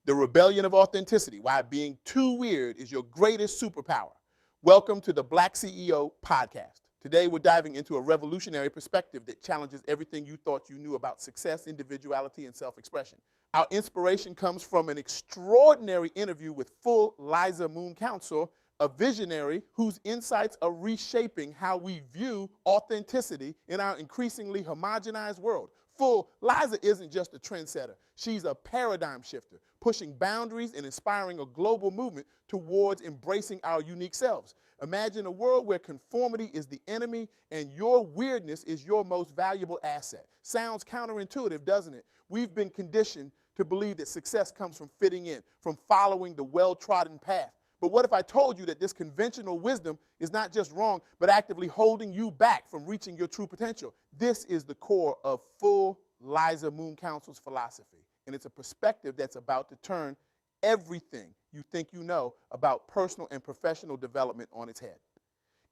The rebellion of authenticity, why being too weird is your greatest superpower. Welcome to the Black CEO podcast. Today we're diving into a revolutionary perspective that challenges everything you thought you knew about success, individuality, and self-expression. Our inspiration comes from an extraordinary interview with full Liza Moon-Council, a visionary whose insights are reshaping how we view authenticity in our increasingly homogenized world. Full, Liza isn't just a trendsetter. She's a paradigm shifter, pushing boundaries and inspiring a global movement towards embracing our unique selves. Imagine a world where conformity is the enemy and your weirdness is your most valuable asset. Sounds counterintuitive, doesn't it? We've been conditioned to believe that success comes from fitting in, from following the well-trodden path. But what if I told you that this conventional wisdom is not just wrong, but actively holding you back from reaching your true potential? This is the core of full Liza Moon-Council's philosophy, and it's a perspective that's about to turn everything you think you know about personal and professional development on its head.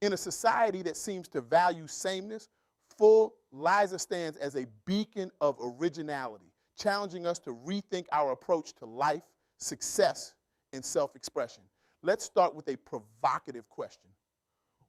In a society that seems to value sameness, full Liza stands as a beacon of originality, challenging us to rethink our approach to life, success, and self-expression. Let's start with a provocative question.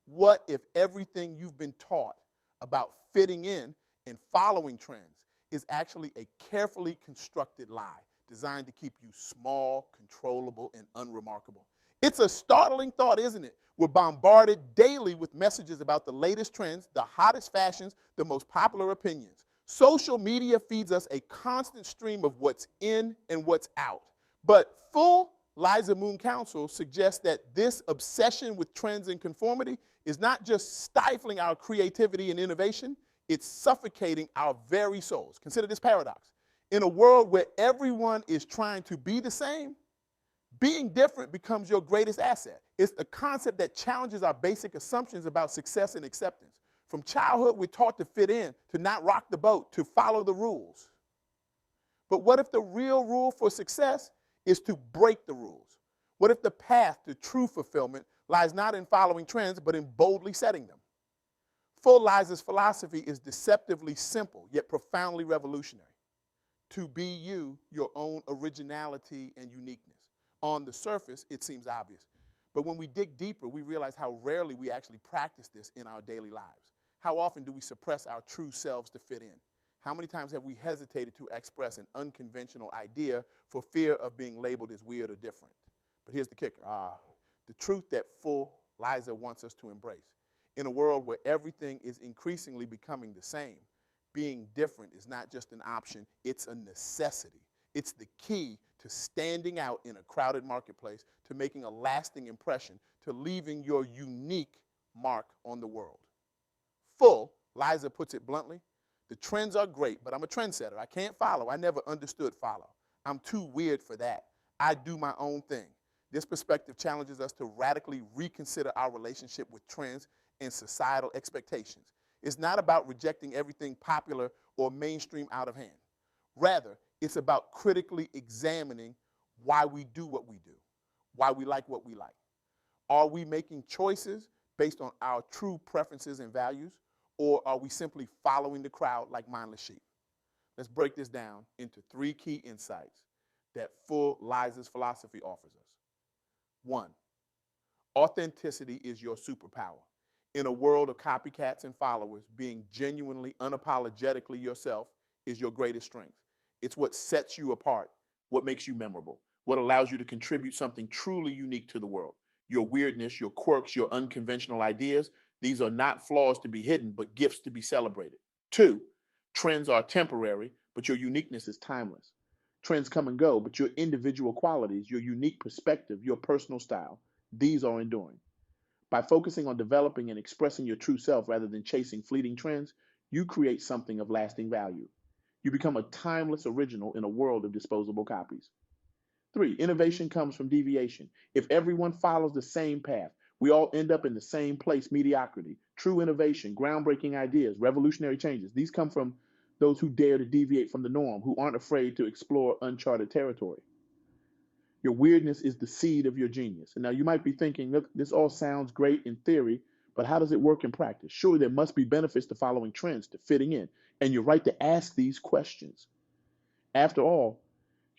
What if everything you've been taught about fitting in and following trends is actually a carefully constructed lie designed to keep you small, controllable, and unremarkable? It's a startling thought, isn't it? We're bombarded daily with messages about the latest trends, the hottest fashions, the most popular opinions. Social media feeds us a constant stream of what's in and what's out. But full Liza Moon-Council suggests that this obsession with trends and conformity is not just stifling our creativity and innovation, it's suffocating our very souls. Consider this paradox. In a world where everyone is trying to be the same, being different becomes your greatest asset. It's a concept that challenges our basic assumptions about success and acceptance. From childhood, we're taught to fit in, to not rock the boat, to follow the rules. But what if the real rule for success is to break the rules? What if the path to true fulfillment lies not in following trends, but in boldly setting them? Full Liza's philosophy is deceptively simple, yet profoundly revolutionary. To be you, your own originality and uniqueness. On the surface, it seems obvious. But when we dig deeper, we realize how rarely we actually practice this in our daily lives. How often do we suppress our true selves to fit in? How many times have we hesitated to express an unconventional idea for fear of being labeled as weird or different? But here's the kicker. The truth that full Liza wants us to embrace. In a world where everything is increasingly becoming the same, being different is not just an option, it's a necessity. It's the key to standing out in a crowded marketplace, to making a lasting impression, to leaving your unique mark on the world. Full, Liza puts it bluntly, the trends are great, but I'm a trendsetter. I can't follow. I never understood follow. I'm too weird for that. I do my own thing. This perspective challenges us to radically reconsider our relationship with trends and societal expectations. It's not about rejecting everything popular or mainstream out of hand. Rather, it's about critically examining why we do what we do, why we like what we like. Are we making choices based on our true preferences and values, or are we simply following the crowd like mindless sheep? Let's break this down into three key insights that full Liza's philosophy offers us. 1, authenticity is your superpower. In a world of copycats and followers, being genuinely, unapologetically yourself is your greatest strength. It's what sets you apart, what makes you memorable, what allows you to contribute something truly unique to the world. Your weirdness, your quirks, your unconventional ideas, these are not flaws to be hidden, but gifts to be celebrated. 2, trends are temporary, but your uniqueness is timeless. Trends come and go, but your individual qualities, your unique perspective, your personal style, these are enduring. By focusing on developing and expressing your true self rather than chasing fleeting trends, you create something of lasting value. You become a timeless original in a world of disposable copies. 3, innovation comes from deviation. If everyone follows the same path, we all end up in the same place, mediocrity. True innovation, groundbreaking ideas, revolutionary changes, these come from those who dare to deviate from the norm, who aren't afraid to explore uncharted territory. Your weirdness is the seed of your genius. And now you might be thinking, look, this all sounds great in theory, but how does it work in practice? Surely there must be benefits to following trends, to fitting in. And you're right to ask these questions. After all,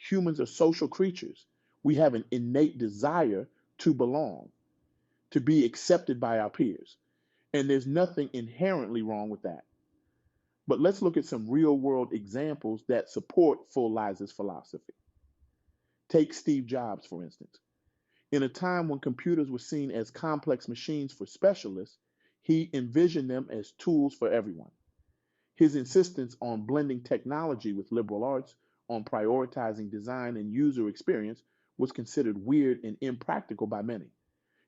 Humans are social creatures. We have an innate desire to belong, to be accepted by our peers. And there's nothing inherently wrong with that. But let's look at some real world examples that support full Liza's philosophy. Take Steve Jobs, for instance. In a time when computers were seen as complex machines for specialists, he envisioned them as tools for everyone. His insistence on blending technology with liberal arts, on prioritizing design and user experience, was considered weird and impractical by many.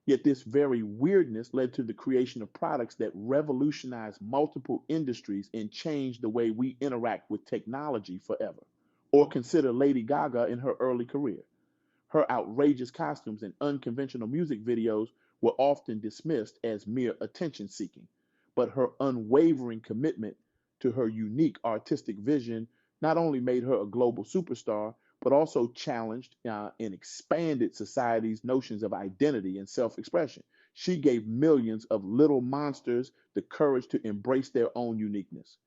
Yet this very weirdness led to the creation of products that revolutionized multiple industries and changed the way we interact with technology forever. Or consider Lady Gaga in her early career. Her outrageous costumes and unconventional music videos were often dismissed as mere attention seeking, but her unwavering commitment to her unique artistic vision not only made her a global superstar, but also challenged and expanded society's notions of identity and self expression. She gave millions of little monsters the courage to embrace their own uniqueness.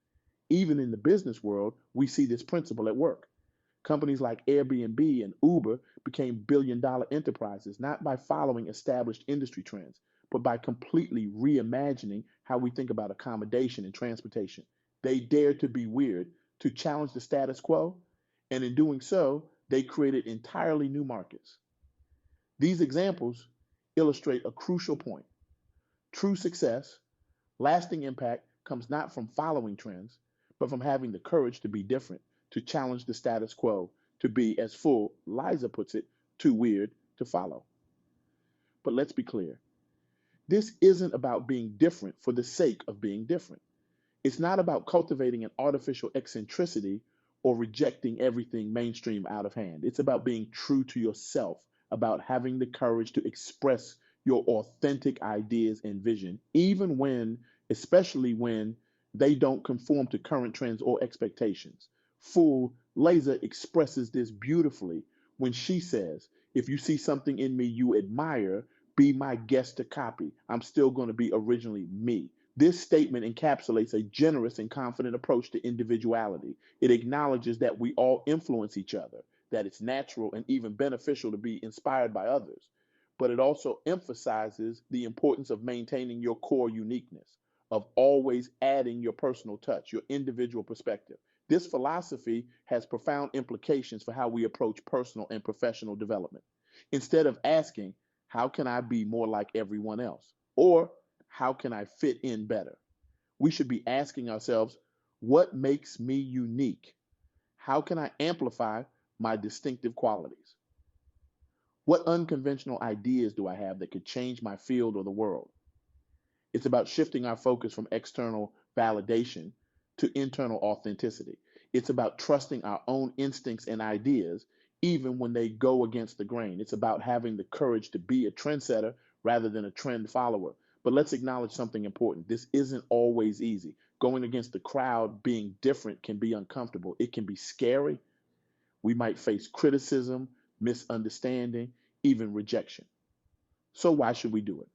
Even in the business world, we see this principle at work. Companies like Airbnb and Uber became billion-dollar enterprises not by following established industry trends, but by completely reimagining how we think about accommodation and transportation. They dared to be weird, to challenge the status quo, and in doing so, they created entirely new markets. These examples illustrate a crucial point. True success, lasting impact comes not from following trends, but from having the courage to be different, to challenge the status quo, to be, as full Liza puts it, too weird to follow. But let's be clear. This isn't about being different for the sake of being different. It's not about cultivating an artificial eccentricity or rejecting everything mainstream out of hand. It's about being true to yourself, about having the courage to express your authentic ideas and vision, even when, especially when, they don't conform to current trends or expectations. Fool Liza expresses this beautifully when she says, if you see something in me you admire, be my guest to copy. I'm still going to be originally me. This statement encapsulates a generous and confident approach to individuality. It acknowledges that we all influence each other, that it's natural and even beneficial to be inspired by others. But it also emphasizes the importance of maintaining your core uniqueness, of always adding your personal touch, your individual perspective. This philosophy has profound implications for how we approach personal and professional development. Instead of asking, how can I be more like everyone else? Or how can I fit in better? We should be asking ourselves, what makes me unique? How can I amplify my distinctive qualities? What unconventional ideas do I have that could change my field or the world? It's about shifting our focus from external validation to internal authenticity. It's about trusting our own instincts and ideas, even when they go against the grain. It's about having the courage to be a trendsetter rather than a trend follower. But let's acknowledge something important. This isn't always easy. Going against the crowd, being different, can be uncomfortable. It can be scary. We might face criticism, misunderstanding, even rejection. So why should we do it?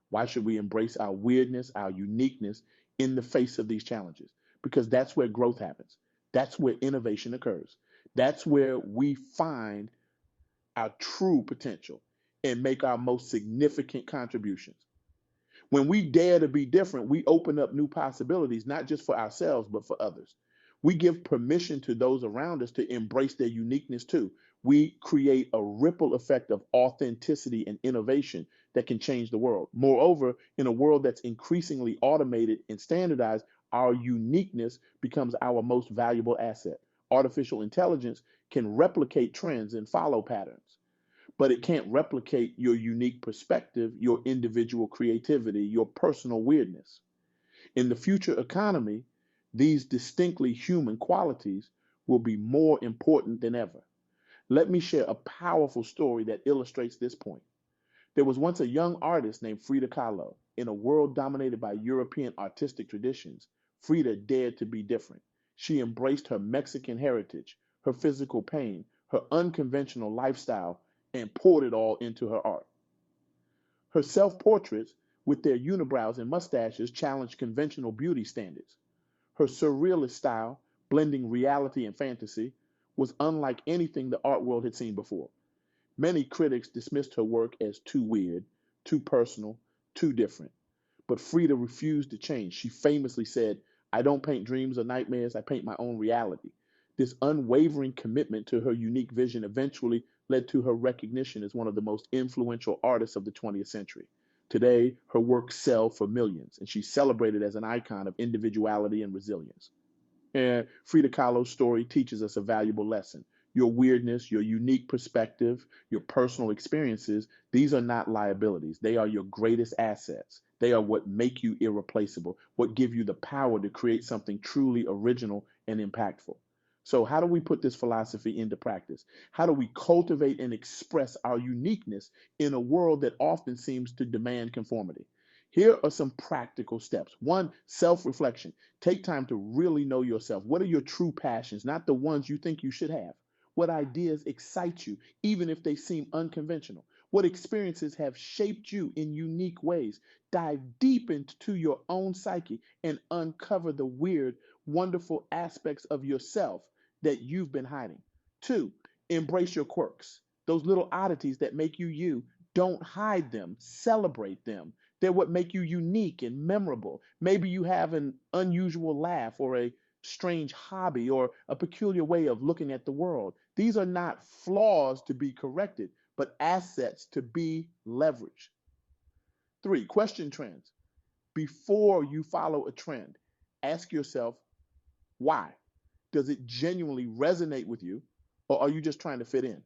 Why should we embrace our weirdness, our uniqueness in the face of these challenges? Because that's where growth happens. That's where innovation occurs. That's where we find our true potential and make our most significant contributions. When we dare to be different, we open up new possibilities, not just for ourselves, but for others. We give permission to those around us to embrace their uniqueness too. We create a ripple effect of authenticity and innovation that can change the world. Moreover, in a world that's increasingly automated and standardized, our uniqueness becomes our most valuable asset. Artificial intelligence can replicate trends and follow patterns, but it can't replicate your unique perspective, your individual creativity, your personal weirdness. In the future economy, these distinctly human qualities will be more important than ever. Let me share a powerful story that illustrates this point. There was once a young artist named Frida Kahlo. In a world dominated by European artistic traditions, Frida dared to be different. She embraced her Mexican heritage, her physical pain, her unconventional lifestyle, and poured it all into her art. Her self-portraits, with their unibrows and mustaches, challenged conventional beauty standards. Her surrealist style, blending reality and fantasy, was unlike anything the art world had seen before. Many critics dismissed her work as too weird, too personal, too different. But Frida refused to change. She famously said, "I don't paint dreams or nightmares, I paint my own reality." This unwavering commitment to her unique vision eventually led to her recognition as one of the most influential artists of the 20th century. Today, her works sell for millions, and she's celebrated as an icon of individuality and resilience. And Frida Kahlo's story teaches us a valuable lesson. Your weirdness, your unique perspective, your personal experiences, these are not liabilities. They are your greatest assets. They are what make you irreplaceable, what give you the power to create something truly original and impactful. So, how do we put this philosophy into practice? How do we cultivate and express our uniqueness in a world that often seems to demand conformity? Here are some practical steps. One, self reflection. Take time to really know yourself. What are your true passions, not the ones you think you should have? What ideas excite you, even if they seem unconventional? What experiences have shaped you in unique ways? Dive deep into your own psyche and uncover the weird, wonderful aspects of yourself that you've been hiding. Two, embrace your quirks. Those little oddities that make you you. Don't hide them, celebrate them. They're what make you unique and memorable. Maybe you have an unusual laugh or a strange hobby or a peculiar way of looking at the world. These are not flaws to be corrected, but assets to be leveraged. Three, question trends. Before you follow a trend, ask yourself why. Does it genuinely resonate with you, or are you just trying to fit in?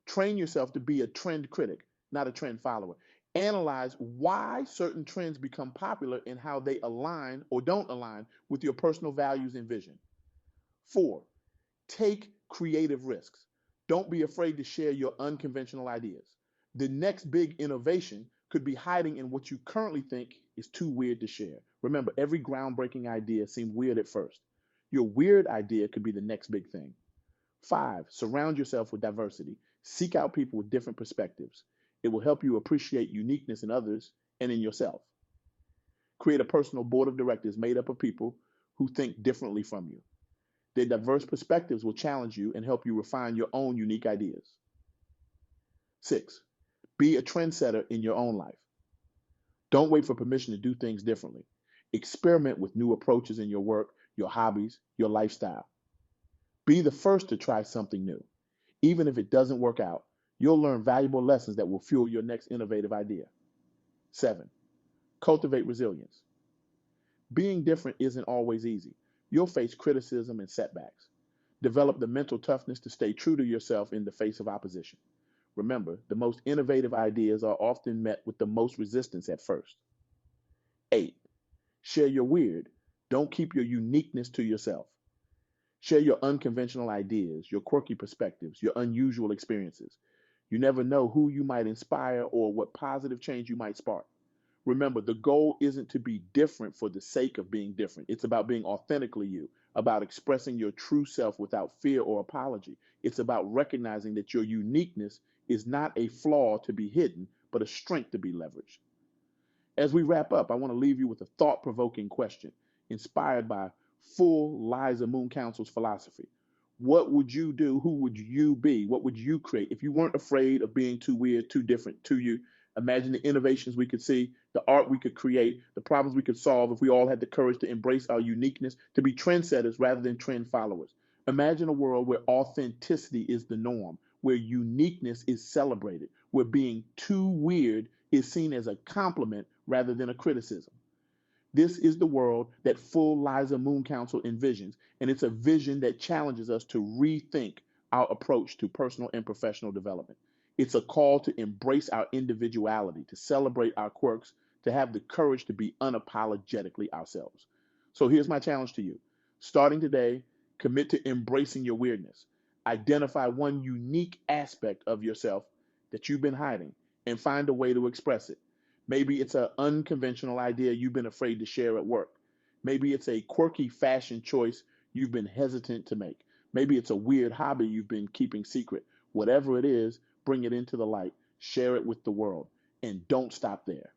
Train yourself to be a trend critic, not a trend follower. Analyze why certain trends become popular and how they align or don't align with your personal values and vision. Four, take creative risks. Don't be afraid to share your unconventional ideas. The next big innovation could be hiding in what you currently think is too weird to share. Remember, every groundbreaking idea seemed weird at first. Your weird idea could be the next big thing. Five, surround yourself with diversity. Seek out people with different perspectives. It will help you appreciate uniqueness in others and in yourself. Create a personal board of directors made up of people who think differently from you. Their diverse perspectives will challenge you and help you refine your own unique ideas. Six, be a trendsetter in your own life. Don't wait for permission to do things differently. Experiment with new approaches in your work, your hobbies, your lifestyle. Be the first to try something new. Even if it doesn't work out, you'll learn valuable lessons that will fuel your next innovative idea. Seven, cultivate resilience. Being different isn't always easy. You'll face criticism and setbacks. Develop the mental toughness to stay true to yourself in the face of opposition. Remember, the most innovative ideas are often met with the most resistance at first. Eight, share your weird. Don't keep your uniqueness to yourself. Share your unconventional ideas, your quirky perspectives, your unusual experiences. You never know who you might inspire or what positive change you might spark. Remember, the goal isn't to be different for the sake of being different. It's about being authentically you, about expressing your true self without fear or apology. It's about recognizing that your uniqueness is not a flaw to be hidden, but a strength to be leveraged. As we wrap up, I want to leave you with a thought-provoking question inspired by full Liza Moon-Council's philosophy. What would you do? Who would you be? What would you create if you weren't afraid of being too weird, too different to you? Imagine the innovations we could see, the art we could create, the problems we could solve if we all had the courage to embrace our uniqueness, to be trendsetters rather than trend followers. Imagine a world where authenticity is the norm, where uniqueness is celebrated, where being too weird is seen as a compliment rather than a criticism. This is the world that full Liza Moon-Council envisions, and it's a vision that challenges us to rethink our approach to personal and professional development. It's a call to embrace our individuality, to celebrate our quirks, to have the courage to be unapologetically ourselves. So here's my challenge to you. Starting today, commit to embracing your weirdness. Identify one unique aspect of yourself that you've been hiding and find a way to express it. Maybe it's an unconventional idea you've been afraid to share at work. Maybe it's a quirky fashion choice you've been hesitant to make. Maybe it's a weird hobby you've been keeping secret. Whatever it is, bring it into the light, share it with the world, and don't stop there.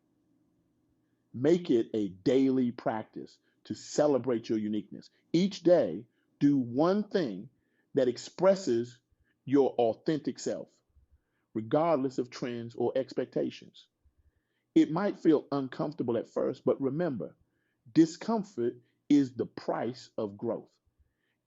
Make it a daily practice to celebrate your uniqueness. Each day, do one thing that expresses your authentic self, regardless of trends or expectations. It might feel uncomfortable at first, but remember, discomfort is the price of growth.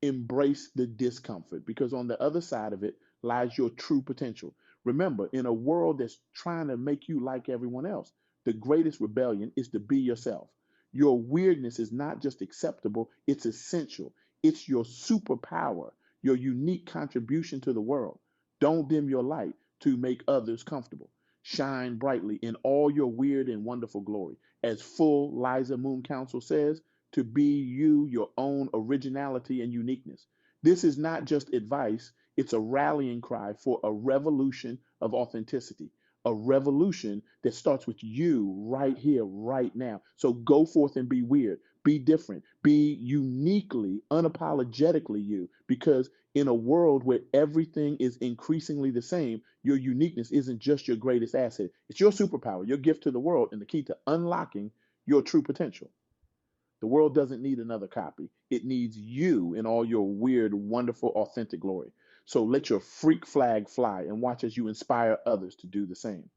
Embrace the discomfort because on the other side of it lies your true potential. Remember, in a world that's trying to make you like everyone else, the greatest rebellion is to be yourself. Your weirdness is not just acceptable, it's essential. It's your superpower, your unique contribution to the world. Don't dim your light to make others comfortable. Shine brightly in all your weird and wonderful glory. As full Liza Moon-Council says, to be you, your own originality and uniqueness. This is not just advice, it's a rallying cry for a revolution of authenticity, a revolution that starts with you right here, right now. So go forth and be weird, be different, be uniquely, unapologetically you, because in a world where everything is increasingly the same, your uniqueness isn't just your greatest asset, it's your superpower, your gift to the world, and the key to unlocking your true potential. The world doesn't need another copy. It needs you in all your weird, wonderful, authentic glory. So let your freak flag fly and watch as you inspire others to do the same.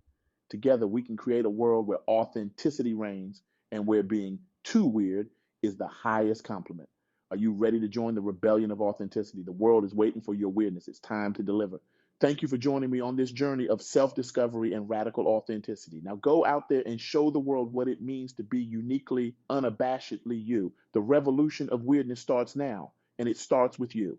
Together, we can create a world where authenticity reigns and where being too weird is the highest compliment. Are you ready to join the rebellion of authenticity? The world is waiting for your weirdness. It's time to deliver. Thank you for joining me on this journey of self-discovery and radical authenticity. Now go out there and show the world what it means to be uniquely, unabashedly you. The revolution of weirdness starts now, and it starts with you.